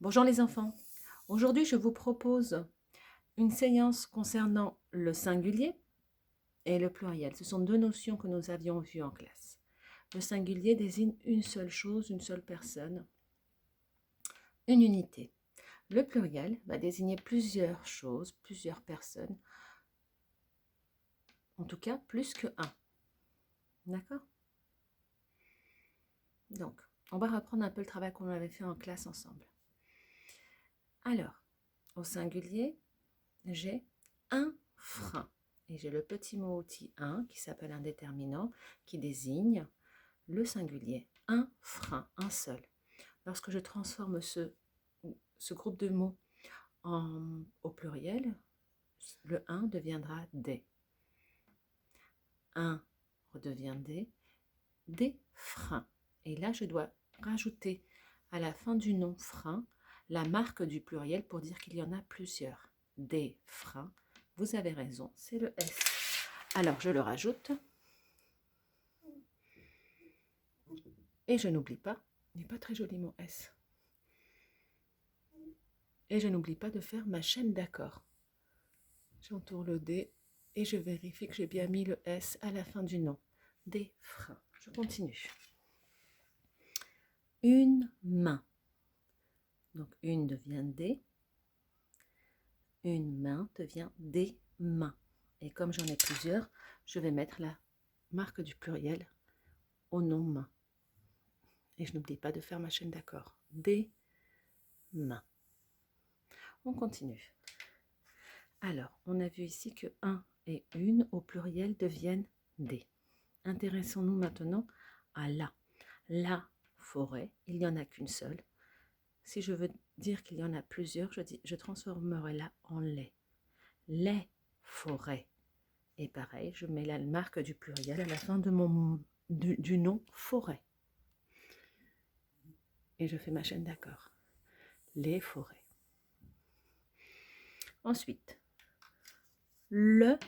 Bonjour les enfants, aujourd'hui je vous propose une séance concernant le singulier et le pluriel. Ce sont deux notions que nous avions vues en classe. Le singulier désigne une seule chose, une seule personne, une unité. Le pluriel va désigner plusieurs choses, plusieurs personnes, en tout cas plus que un. D'accord? Donc, on va reprendre un peu le travail qu'on avait fait en classe ensemble. Alors, au singulier, j'ai un frein. Et j'ai le petit mot outil un qui s'appelle un déterminant qui désigne le singulier. Un frein, un seul. Lorsque je transforme ce groupe de mots au pluriel, le un deviendra des. Un redevient des freins. Et là, je dois rajouter à la fin du nom frein la marque du pluriel pour dire qu'il y en a plusieurs. Des freins. Vous avez raison, c'est le S. Alors, je le rajoute. Et je n'oublie pas, il n'est pas très joli mon S. Et je n'oublie pas de faire ma chaîne d'accord. J'entoure le D et je vérifie que j'ai bien mis le S à la fin du nom. Des freins. Je continue. Une main. Donc, une devient des. Une main devient des mains. Et comme j'en ai plusieurs, je vais mettre la marque du pluriel au nom main. Et je n'oublie pas de faire ma chaîne d'accord. Des mains. On continue. Alors, on a vu ici que un et une au pluriel deviennent des. Intéressons-nous maintenant à la. La forêt, il n'y en a qu'une seule. Si je veux dire qu'il y en a plusieurs, je transformerai la en les. Les forêts. Et pareil, je mets la marque du pluriel à la fin du nom forêt. Et je fais ma chaîne d'accord. Les forêts. Ensuite, le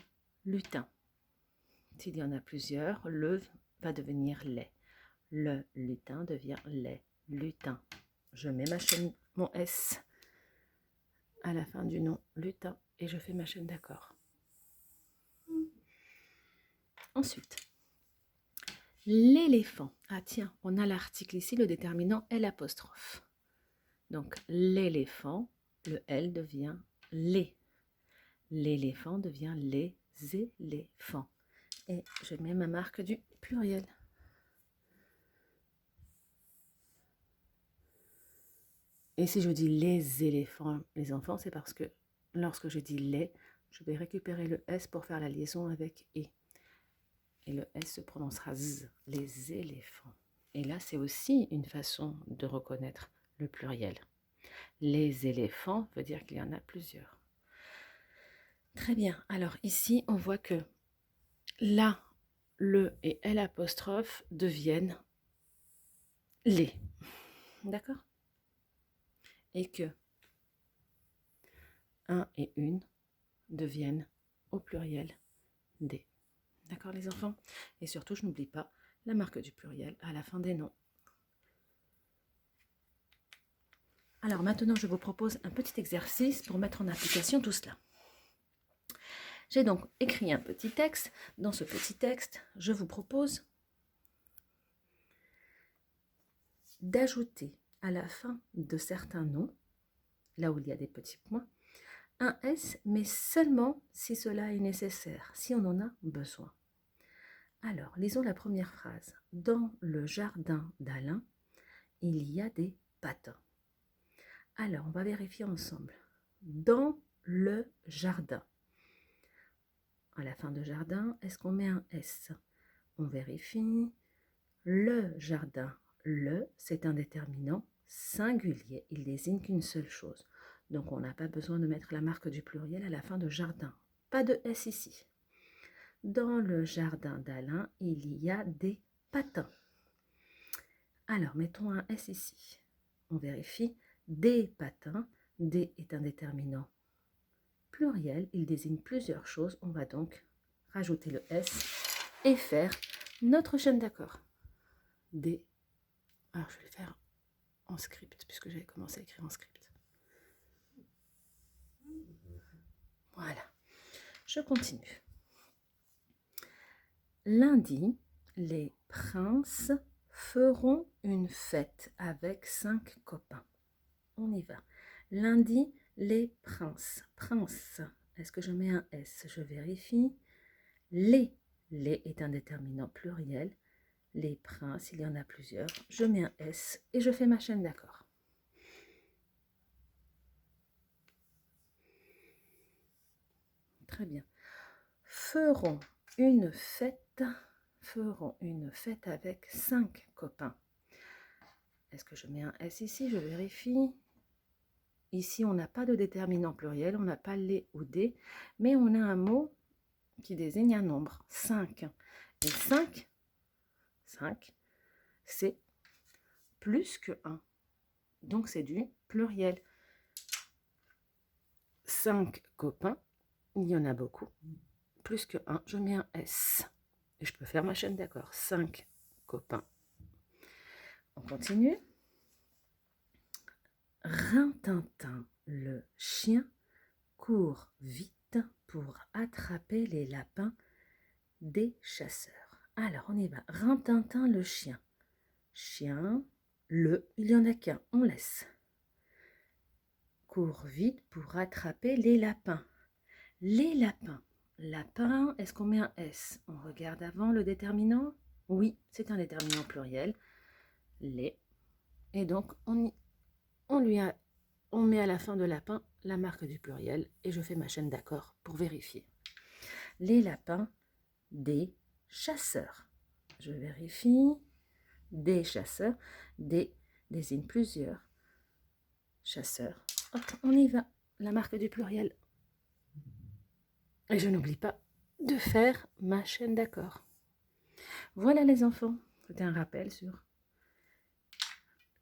lutin. S'il y en a plusieurs, le va devenir les. Le lutin devient les lutins. Je mets mon S à la fin du nom lutin et je fais ma chaîne d'accord. Ensuite, l'éléphant. Ah tiens, on a l'article ici, le déterminant L'. Donc l'éléphant, le L devient les. L'éléphant devient les éléphants. Et je mets ma marque du pluriel. Et si je dis les éléphants, les enfants, c'est parce que lorsque je dis les, je vais récupérer le S pour faire la liaison avec et. Et le S se prononcera Z, les éléphants. Et là, c'est aussi une façon de reconnaître le pluriel. Les éléphants veut dire qu'il y en a plusieurs. Très bien. Alors ici, on voit que la, le et L' deviennent les. D'accord? Et que un et une deviennent au pluriel des. D'accord les enfants? Et surtout, je n'oublie pas la marque du pluriel à la fin des noms. Alors maintenant, je vous propose un petit exercice pour mettre en application tout cela. J'ai donc écrit un petit texte. Dans ce petit texte, je vous propose d'ajouter à la fin de certains noms, là où il y a des petits points, un S, mais seulement si cela est nécessaire, si on en a besoin. Alors, lisons la première phrase. Dans le jardin d'Alain, il y a des patins. Alors, on va vérifier ensemble. Dans le jardin. À la fin de jardin, est-ce qu'on met un S? On vérifie. Le jardin. Le, c'est un déterminant singulier. Il désigne qu'une seule chose. Donc, on n'a pas besoin de mettre la marque du pluriel à la fin de jardin. Pas de S ici. Dans le jardin d'Alain, il y a des patins. Alors, mettons un S ici. On vérifie. Des patins. Des est un déterminant pluriel. Il désigne plusieurs choses. On va donc rajouter le S et faire notre chaîne d'accord. Des. Alors, je vais le faire en script, puisque j'avais commencé à écrire en script. Voilà, je continue. Lundi, les princes feront une fête avec 5 copains. On y va. Lundi, les princes. Prince, est-ce que je mets un S? Je vérifie. Les est un déterminant pluriel. Les princes, il y en a plusieurs. Je mets un S et je fais ma chaîne d'accord. Très bien. Feront une fête avec 5 copains. Est-ce que je mets un S ici? Je vérifie. Ici, on n'a pas de déterminant pluriel, on n'a pas les ou des, mais on a un mot qui désigne un nombre, 5. Et 5, c'est plus que 1. Donc, c'est du pluriel. 5 copains, il y en a beaucoup. Plus que 1, je mets un S. Et je peux faire ma chaîne d'accord. 5 copains. On continue. Rintintin, le chien, court vite pour attraper les lapins des chasseurs. Alors, on y va. Rintintin, le chien. Chien, il y en a qu'un, on laisse. Court vite pour attraper les lapins. Les lapins. Lapin, est-ce qu'on met un S? On regarde avant le déterminant. Oui, c'est un déterminant pluriel. Les. Et donc, on met à la fin de lapin la marque du pluriel et je fais ma chaîne d'accord pour vérifier. Les lapins des chasseurs. Je vérifie. Des chasseurs. Des désigne plusieurs chasseurs. Hop, on y va. La marque du pluriel. Et je n'oublie pas de faire ma chaîne d'accord. Voilà les enfants. C'était un rappel sur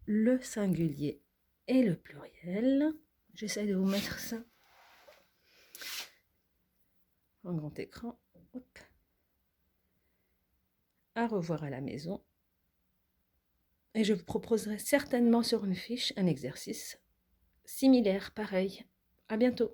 le singulier et le pluriel. J'essaie de vous mettre ça en grand écran. Hop. À revoir à la maison. Et je vous proposerai certainement sur une fiche un exercice similaire, pareil. À bientôt.